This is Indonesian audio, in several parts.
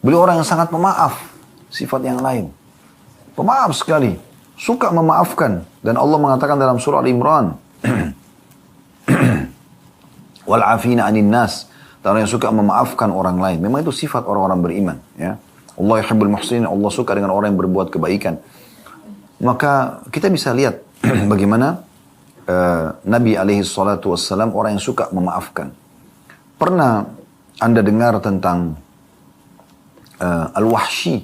Beliau orang yang sangat pemaaf, sifat yang lain. Pemaaf sekali, suka memaafkan. Dan Allah mengatakan dalam surah Al-Imran, Wal'afina anin nas, orang yang suka memaafkan orang lain. Memang itu sifat orang-orang beriman. Ya. Allah yuhibbul muhsinin, Allah suka dengan orang yang berbuat kebaikan. Maka kita bisa lihat bagaimana Nabi SAW orang yang suka memaafkan. Pernah Anda dengar tentang Al-Wahsy?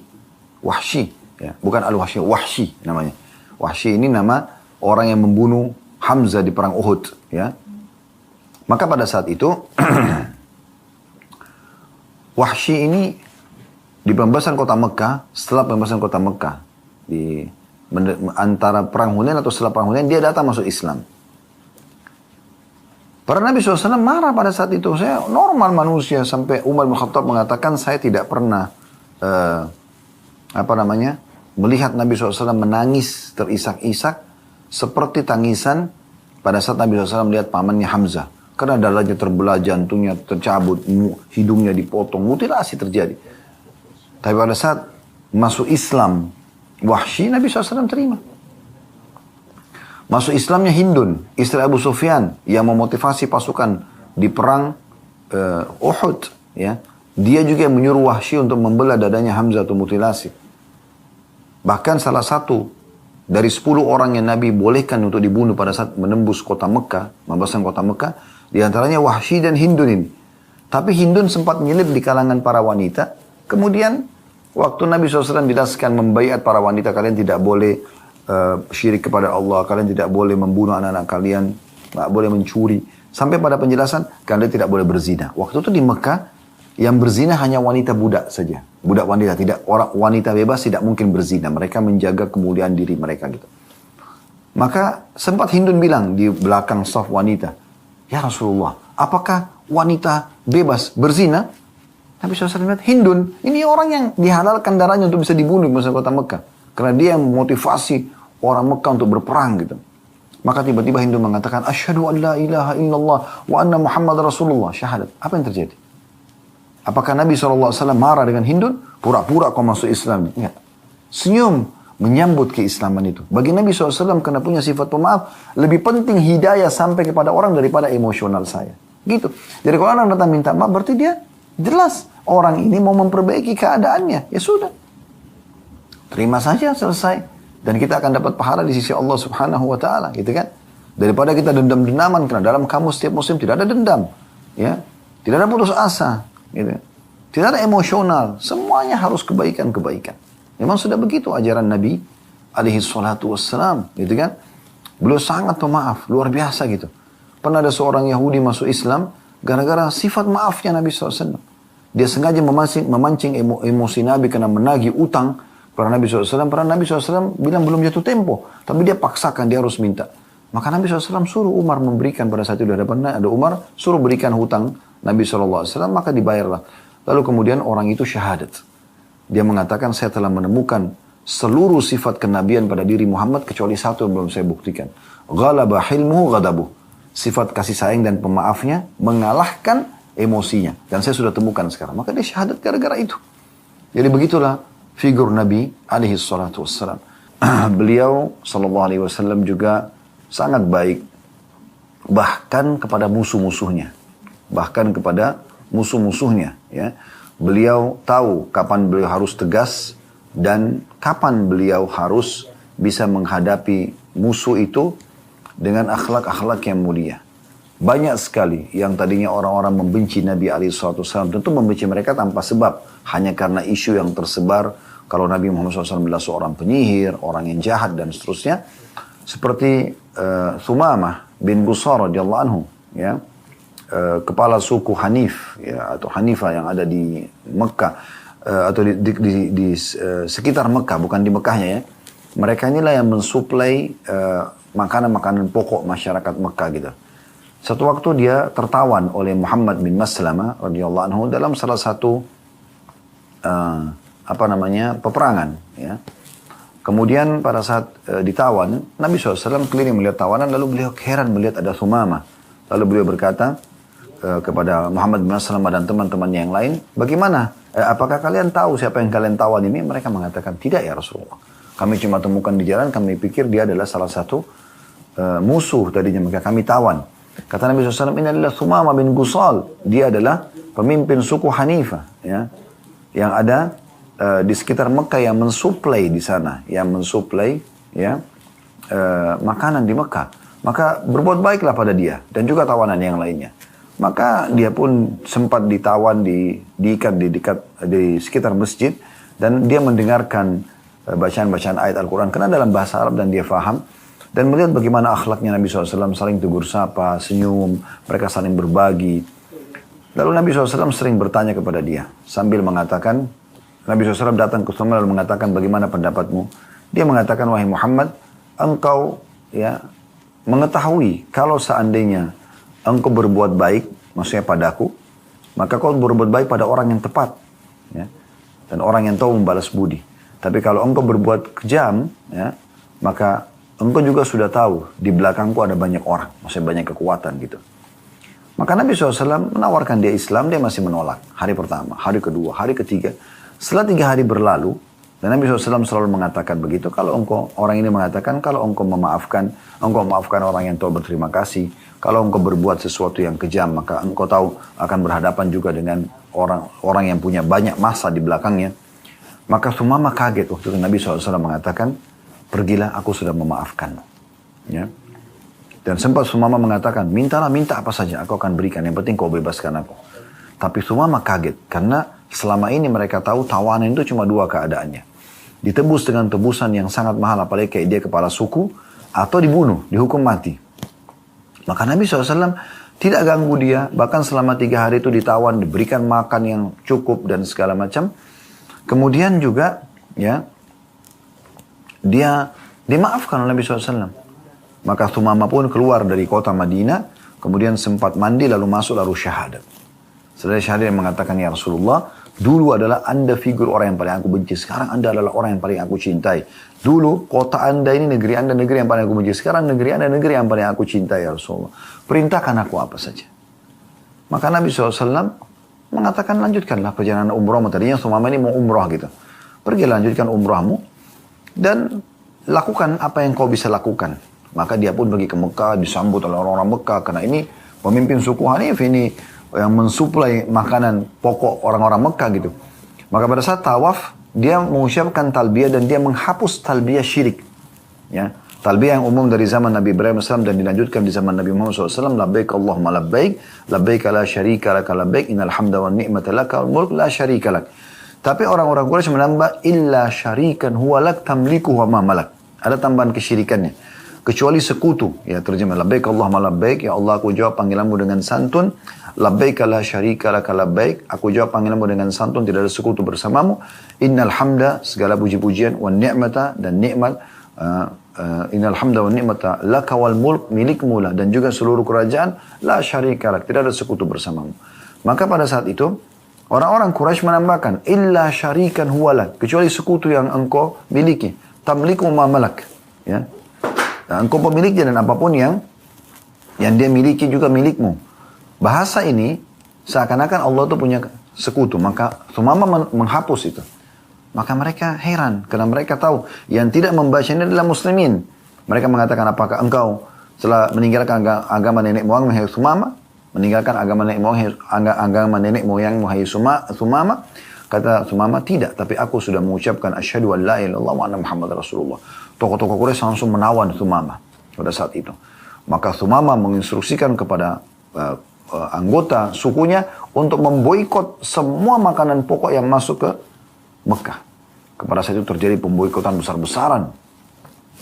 Wahsy, ya. Bukan Al-Wahsy, Wahsy namanya. Wahsy ini nama orang yang membunuh Hamzah di perang Uhud. Ya. Maka pada saat itu Wahsy ini di pembebasan kota Mekah, setelah pembebasan kota Mekah, di antara perang Hunain atau setelah perang Hunain, dia datang masuk Islam. Para Nabi SAW marah pada saat itu. Saya normal manusia, sampai Umar bin Khattab mengatakan saya tidak pernah melihat Nabi SAW menangis terisak-isak seperti tangisan pada saat Nabi SAW melihat pamannya Hamzah. Karena darahnya terbelah, jantungnya tercabut, hidungnya dipotong, mutilasi terjadi. Tapi pada saat masuk Islam Wahsy, Nabi SAW terima. Masuk Islamnya Hindun, istri Abu Sufyan, yang memotivasi pasukan di perang Uhud. Ya. Dia juga yang menyuruh Wahsy untuk membelah dadanya Hamzah atau mutilasi. Bahkan salah satu dari 10 orang yang Nabi bolehkan untuk dibunuh pada saat menembus kota Mekah, membebaskan kota Mekah, di antaranya Wahsy dan Hindun ini. Tapi Hindun sempat menyelip di kalangan para wanita. Kemudian waktu Nabi SAW jelaskan membaiat para wanita, kalian tidak boleh syirik kepada Allah, kalian tidak boleh membunuh anak-anak kalian, tidak boleh mencuri. Sampai pada penjelasan, kalian tidak boleh berzina. Waktu itu di Mekah, yang berzina hanya wanita budak saja. Budak wanita, tidak orang wanita bebas tidak mungkin berzina. Mereka menjaga kemuliaan diri mereka gitu. Maka sempat Hindun bilang di belakang saf wanita, ya Rasulullah, apakah wanita bebas berzina? Nabi SAW bilang, Hindun, ini orang yang dihalalkan darahnya untuk bisa dibunuh di masa kota Mekah. Karena dia yang memotivasi orang Mekah untuk berperang gitu. Maka tiba-tiba Hindun mengatakan, Asyhadu an la ilaha illallah wa anna Muhammad Rasulullah. Syahadat. Apa yang terjadi? Apakah Nabi SAW marah dengan Hindun? Pura-pura kau masuk Islam. Enggak. Senyum menyambut keislaman itu. Bagi Nabi SAW karena punya sifat pemaaf, lebih penting hidayah sampai kepada orang daripada emosional saya. Gitu. Jadi kalau orang datang minta maaf, berarti dia jelas orang ini mau memperbaiki keadaannya. Ya sudah. Terima saja, selesai. Dan kita akan dapat pahala di sisi Allah Subhanahu wa taala, gitu kan? Daripada kita dendam-dendaman, karena dalam kamus setiap muslim tidak ada dendam, ya. Tidak ada putus asa, gitu. Tidak ada emosional, semuanya harus kebaikan-kebaikan. Memang sudah begitu ajaran Nabi alaihi salatu wassalam, gitu kan? Beliau sangat pemaaf, luar biasa gitu. Pernah ada seorang Yahudi masuk Islam gara-gara sifat maafnya Nabi SAW. Dia sengaja memancing emosi Nabi karena menagih utang para Nabi SAW. Para Nabi SAW bilang belum jatuh tempo, tapi dia paksakan, dia harus minta. Maka Nabi SAW suruh Umar memberikan pada saat itu ada Umar, suruh berikan hutang Nabi SAW, maka dibayarlah. Lalu kemudian orang itu syahadat. Dia mengatakan, saya telah menemukan seluruh sifat kenabian pada diri Muhammad kecuali satu yang belum saya buktikan. Ghalaba hilmuhu ghadabuh. Sifat kasih sayang dan pemaafnya mengalahkan emosinya. Dan saya sudah temukan sekarang. Maka dia syahadat gara-gara itu. Jadi begitulah figur Nabi alaihi salatu wassalam. Beliau sallallahu alaihi wasallam juga sangat baik. Bahkan kepada musuh-musuhnya. Bahkan kepada musuh-musuhnya. Ya. Beliau tahu kapan beliau harus tegas dan kapan beliau harus bisa menghadapi musuh itu dengan akhlak-akhlak yang mulia. Banyak sekali yang tadinya orang-orang membenci Nabi SAW, tentu membenci mereka tanpa sebab. Hanya karena isu yang tersebar, kalau Nabi Muhammad SAW adalah seorang penyihir, orang yang jahat dan seterusnya. Seperti Thumamah bin Busar radhiyallahu anhu, ya. Kepala suku Hanif, ya, atau Hanifah yang ada di Mekah, atau di sekitar Mekah, bukan di Mekahnya ya. Mereka inilah yang mensuplai makanan-makanan pokok masyarakat Mekah gitu. Satu waktu dia tertawan oleh Muhammad bin Maslamah radhiyallahu anhu dalam salah satu peperangan. Ya. Kemudian pada saat ditawan, Nabi SAW keliling melihat tawanan, lalu beliau heran melihat ada Thumamah. Lalu beliau berkata, kepada Muhammad bin Maslamah dan teman-temannya yang lain, bagaimana? Apakah kalian tahu siapa yang kalian tawan ini? Mereka mengatakan, tidak ya Rasulullah. Kami cuma temukan di jalan, kami pikir dia adalah salah satu musuh tadinya, maka kami tawan. Kata Nabi SAW, ini adalah Thumamah bin Gusal. Dia adalah pemimpin suku Hanifah, ya, yang ada di sekitar Mekah, yang mensuplai di sana, yang mensuplai ya, makanan di Mekah. Maka berbuat baiklah pada dia dan juga tawanan yang lainnya. Maka dia pun sempat ditawan, diikat di sekitar masjid, dan dia mendengarkan bacaan-bacaan ayat Al-Quran karena dalam bahasa Arab dan dia faham, dan melihat bagaimana akhlaknya Nabi SAW, saling tegur sapa, senyum, mereka saling berbagi. Lalu Nabi SAW sering bertanya kepada dia sambil mengatakan, Nabi SAW datang ke Thumamah lalu mengatakan, bagaimana pendapatmu? Dia mengatakan, wahai Muhammad, engkau ya mengetahui kalau seandainya engkau berbuat baik, maksudnya padaku, maka kau berbuat baik pada orang yang tepat, ya, dan orang yang tahu membalas budi. Tapi kalau engkau berbuat kejam, ya, maka engkau juga sudah tahu di belakangku ada banyak orang, maksudnya banyak kekuatan gitu. Maka Nabi SAW menawarkan dia Islam, dia masih menolak. Hari pertama, hari kedua, hari ketiga. Setelah 3 hari berlalu, dan Nabi SAW selalu mengatakan begitu, kalau engkau, orang ini mengatakan, kalau engkau memaafkan orang yang tahu berterima kasih. Kalau engkau berbuat sesuatu yang kejam, maka engkau tahu akan berhadapan juga dengan orang yang punya banyak massa di belakangnya. Maka Thumamah kaget waktu itu Nabi SAW mengatakan, pergilah, aku sudah memaafkanmu. Ya. Dan sempat Thumamah mengatakan, minta apa saja, aku akan berikan, yang penting kau bebaskan aku. Tapi Thumamah kaget, karena selama ini mereka tahu tawanan itu cuma 2 keadaannya. Ditebus dengan tebusan yang sangat mahal, apalagi kayak dia kepala suku, atau dibunuh, dihukum mati. Maka Nabi SAW tidak ganggu dia, bahkan selama 3 hari itu ditawan, diberikan makan yang cukup dan segala macam. Kemudian juga ya dia dimaafkan oleh Nabi SAW. Maka Thumamah pun keluar dari kota Madinah, kemudian sempat mandi lalu masuk lalu syahadat. Setelah syahadat yang mengatakan, ya Rasulullah, dulu adalah anda figur orang yang paling aku benci, sekarang anda adalah orang yang paling aku cintai. Dulu kota anda ini, negeri anda negeri yang paling aku benci, sekarang negeri anda negeri yang paling aku cintai ya Rasulullah. Perintahkan aku apa saja. Maka Nabi SAW mengatakan, lanjutkanlah perjalanan umrahmu. Tadinya Thumamah ini mau umrah gitu. Pergi lanjutkan umrahmu dan lakukan apa yang kau bisa lakukan. Maka dia pun pergi ke Mekah, disambut oleh orang-orang Mekah, karena ini pemimpin suku Hanif ini yang mensuplai makanan pokok orang-orang Mekah gitu. Maka pada saat tawaf, dia mengucapkan talbiyah dan dia menghapus talbiyah syirik. Ya, talbiyah yang umum dari zaman Nabi Ibrahim AS dan dilanjutkan di zaman Nabi Muhammad SAW. Labbaik Allahumma labbaik, labbaik la syarika laka labbaik, innal hamda wa ni'mata laka wal mulk la syarika lak. Tapi orang-orang Quraisy menambah, illa syarikan huwa lak tamliku wa ma malak. Ada tambahan kesyirikannya. Kecuali sekutu. Ya, terjemah labbaik Allahumma labbaik, ya Allah aku jawab panggilanmu dengan santun. Labbaik la syarika laka labbaik, aku jawab panggilanmu dengan santun, tidak ada sekutu bersamamu. Innal hamda, segala puji-pujian, wa ni'mata, dan nikmat, innal hamda wa ni'mata laka wal mulk, milikmu lah, dan juga seluruh kerajaan, la syarika lak, tidak ada sekutu bersamamu. Maka pada saat itu orang-orang Quraisy menambahkan, illa syarikan huwalak, kecuali sekutu yang engkau miliki, tamliku ma malak, ya, dan engkau pemiliknya, dan apapun yang dia miliki juga milikmu. Bahasa ini seakan-akan Allah itu punya sekutu. Maka Thumamah menghapus itu. Maka mereka heran karena mereka tahu yang tidak membaca ini adalah muslimin. Mereka mengatakan, apakah engkau setelah meninggalkan agama nenek moyang wahai Thumamah, meninggalkan agama nenek moyang wahai Thumamah? Kata Thumamah, tidak, tapi aku sudah mengucapkan asyhadu an la ilaha illallah wa anna Muhammad Rasulullah. Tokoh-tokoh Quraisy langsung menawan Thumamah pada saat itu. Maka Thumamah menginstruksikan kepada anggota sukunya untuk memboikot semua makanan pokok yang masuk ke Mekah. Kepada saat itu terjadi pemboikotan besar-besaran.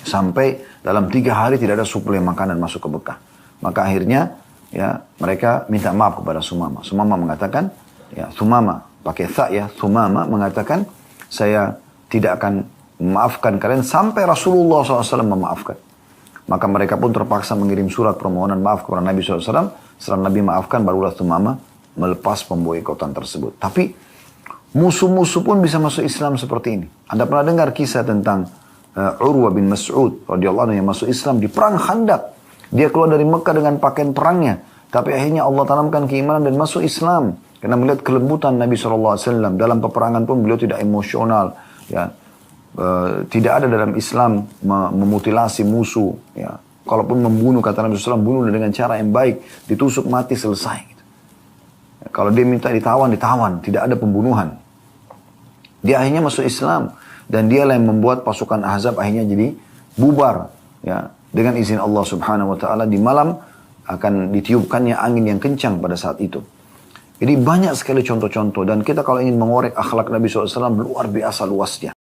Sampai dalam 3 hari tidak ada suplai makanan masuk ke Mekah. Maka akhirnya ya mereka minta maaf kepada Thumamah. Thumamah mengatakan, ya Thumamah, pakai tha ya, Thumamah mengatakan, saya tidak akan memaafkan kalian sampai Rasulullah SAW memaafkan. Maka mereka pun terpaksa mengirim surat permohonan maaf kepada Nabi SAW. Setelah Nabi maafkan, barulah Thumamah melepas pemboikotan tersebut. Tapi musuh-musuh pun bisa masuk Islam seperti ini. Anda pernah dengar kisah tentang Urwah bin Mas'ud radhiyallahu anhu yang masuk Islam di perang Khandaq. Dia keluar dari Mekah dengan pakaian perangnya. Tapi akhirnya Allah tanamkan keimanan dan masuk Islam. Karena melihat kelembutan Nabi SAW. Dalam peperangan pun beliau tidak emosional. Ya. Tidak ada dalam Islam memutilasi musuh. Ya. Kalaupun membunuh, kata Nabi SAW, bunuh dengan cara yang baik. Ditusuk mati, selesai. Gitu. Ya, kalau dia minta ditawan, ditawan. Tidak ada pembunuhan. Dia akhirnya masuk Islam. Dan dialah yang membuat pasukan Ahzab akhirnya jadi bubar. Ya, dengan izin Allah Subhanahu Wa Taala di malam akan ditiupkannya angin yang kencang pada saat itu. Jadi banyak sekali contoh-contoh. Dan kita kalau ingin mengorek akhlak Nabi SAW luar biasa luasnya.